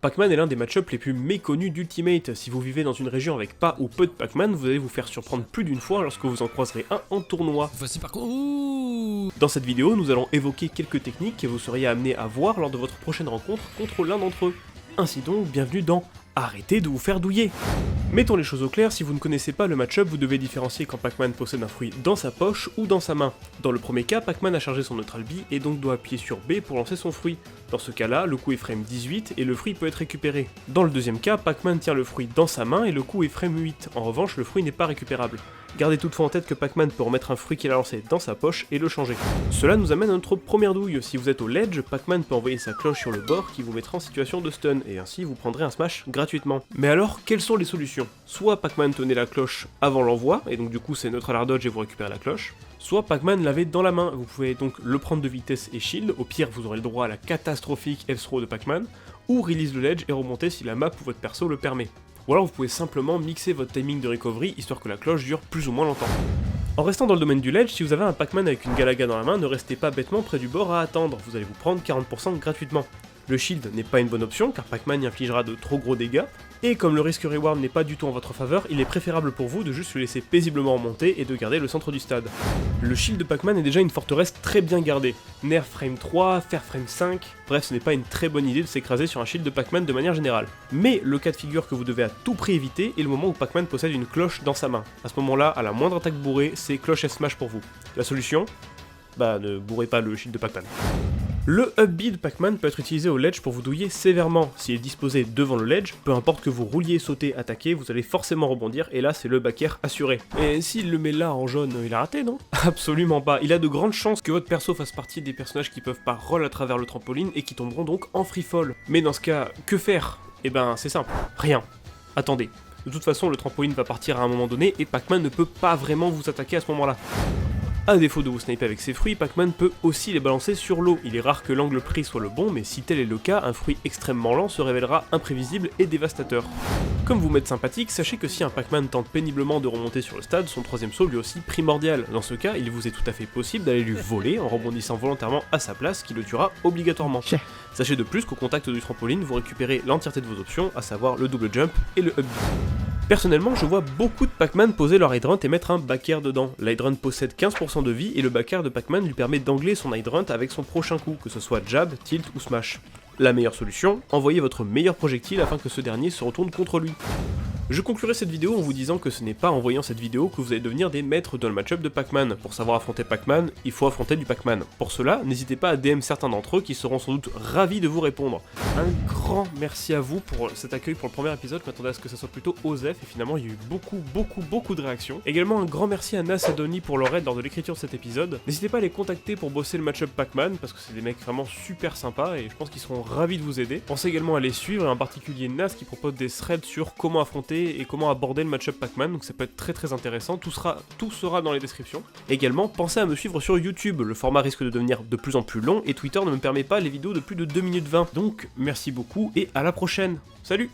Pac-Man est l'un des match-ups les plus méconnus d'Ultimate. Si vous vivez dans une région avec pas ou peu de Pac-Man, vous allez vous faire surprendre plus d'une fois lorsque vous en croiserez un en tournoi. Voici par contre... Ouh. Dans cette vidéo, nous allons évoquer quelques techniques que vous seriez amené à voir lors de votre prochaine rencontre contre l'un d'entre eux. Ainsi donc, bienvenue dans Arrêtez de vous faire douiller. Mettons les choses au clair, si vous ne connaissez pas le match-up, vous devez différencier quand Pac-Man possède un fruit dans sa poche ou dans sa main. Dans le premier cas, Pac-Man a chargé son Neutral B et donc doit appuyer sur B pour lancer son fruit. Dans ce cas-là, le coup est frame 18 et le fruit peut être récupéré. Dans le deuxième cas, Pac-Man tient le fruit dans sa main et le coup est frame 8. En revanche, le fruit n'est pas récupérable. Gardez toutefois en tête que Pac-Man peut remettre un fruit qu'il a lancé dans sa poche et le changer. Cela nous amène à notre première douille. Si vous êtes au ledge, Pac-Man peut envoyer sa cloche sur le bord qui vous mettra en situation de stun, et ainsi vous prendrez un smash gratuitement. Mais alors, quelles sont les solutions? Soit Pac-Man tenait la cloche avant l'envoi, et donc du coup c'est neutral air dodge et vous récupérez la cloche. Soit Pac-Man l'avait dans la main, vous pouvez donc le prendre de vitesse et shield, au pire vous aurez le droit à la catastrophique F-throw de Pac-Man, ou release le ledge et remonter si la map ou votre perso le permet. Ou alors vous pouvez simplement mixer votre timing de recovery histoire que la cloche dure plus ou moins longtemps. En restant dans le domaine du ledge, si vous avez un Pac-Man avec une Galaga dans la main, ne restez pas bêtement près du bord à attendre, vous allez vous prendre 40% gratuitement. Le shield n'est pas une bonne option car Pac-Man y infligera de trop gros dégâts, et comme le risque reward n'est pas du tout en votre faveur, il est préférable pour vous de juste le laisser paisiblement remonter et de garder le centre du stade. Le shield de Pac-Man est déjà une forteresse très bien gardée. Nerf frame 3, fer frame 5, bref ce n'est pas une très bonne idée de s'écraser sur un shield de Pac-Man de manière générale. Mais le cas de figure que vous devez à tout prix éviter est le moment où Pac-Man possède une cloche dans sa main. À ce moment-là, à la moindre attaque bourrée, c'est cloche et smash pour vous. La solution? Bah ne bourrez pas le shield de Pac-Man. Le up B de Pac-Man peut être utilisé au ledge pour vous douiller sévèrement. S'il est disposé devant le ledge, peu importe que vous rouliez, sautez, attaquez, vous allez forcément rebondir et là c'est le back air assuré. Et s'il le met là en jaune, il a raté non? Absolument pas, il a de grandes chances que votre perso fasse partie des personnages qui peuvent pas roll à travers le trampoline et qui tomberont donc en free fall. Mais dans ce cas, que faire? Eh ben c'est simple, rien. Attendez. De toute façon le trampoline va partir à un moment donné et Pac-Man ne peut pas vraiment vous attaquer à ce moment-là. A défaut de vous sniper avec ses fruits, Pac-Man peut aussi les balancer sur l'eau. Il est rare que l'angle pris soit le bon, mais si tel est le cas, un fruit extrêmement lent se révélera imprévisible et dévastateur. Comme vous m'êtes sympathique, sachez que si un Pac-Man tente péniblement de remonter sur le stade, son troisième saut lui aussi primordial. Dans ce cas, il vous est tout à fait possible d'aller lui voler en rebondissant volontairement à sa place, qui le tuera obligatoirement. Sachez de plus qu'au contact du trampoline, vous récupérez l'entièreté de vos options, à savoir le double jump et le up B. Personnellement, je vois beaucoup de Pac-Man poser leur hydrant et mettre un back air dedans. L'hydrant possède 15% de vie et le back air de Pac-Man lui permet d'angler son hydrant avec son prochain coup, que ce soit jab, tilt ou smash. La meilleure solution, envoyez votre meilleur projectile afin que ce dernier se retourne contre lui. Je conclurai cette vidéo en vous disant que ce n'est pas en voyant cette vidéo que vous allez devenir des maîtres dans le match-up de Pac-Man. Pour savoir affronter Pac-Man, il faut affronter du Pac-Man. Pour cela, n'hésitez pas à DM certains d'entre eux qui seront sans doute ravis de vous répondre. Un grand merci à vous pour cet accueil pour le premier épisode, je m'attendais à ce que ça soit plutôt osef et finalement il y a eu beaucoup de réactions. Également un grand merci à Nas et Donny pour leur aide lors de l'écriture de cet épisode. N'hésitez pas à les contacter pour bosser le match-up Pac-Man parce que c'est des mecs vraiment super sympas et je pense qu'ils seront ravis de vous aider. Pensez également à les suivre et en particulier Nas qui propose des threads sur comment affronter et comment aborder le match-up Pac-Man, donc ça peut être très intéressant, tout sera dans les descriptions. Également, pensez à me suivre sur YouTube, le format risque de devenir de plus en plus long et Twitter ne me permet pas les vidéos de plus de 2 minutes 20, donc merci beaucoup et à la prochaine, salut!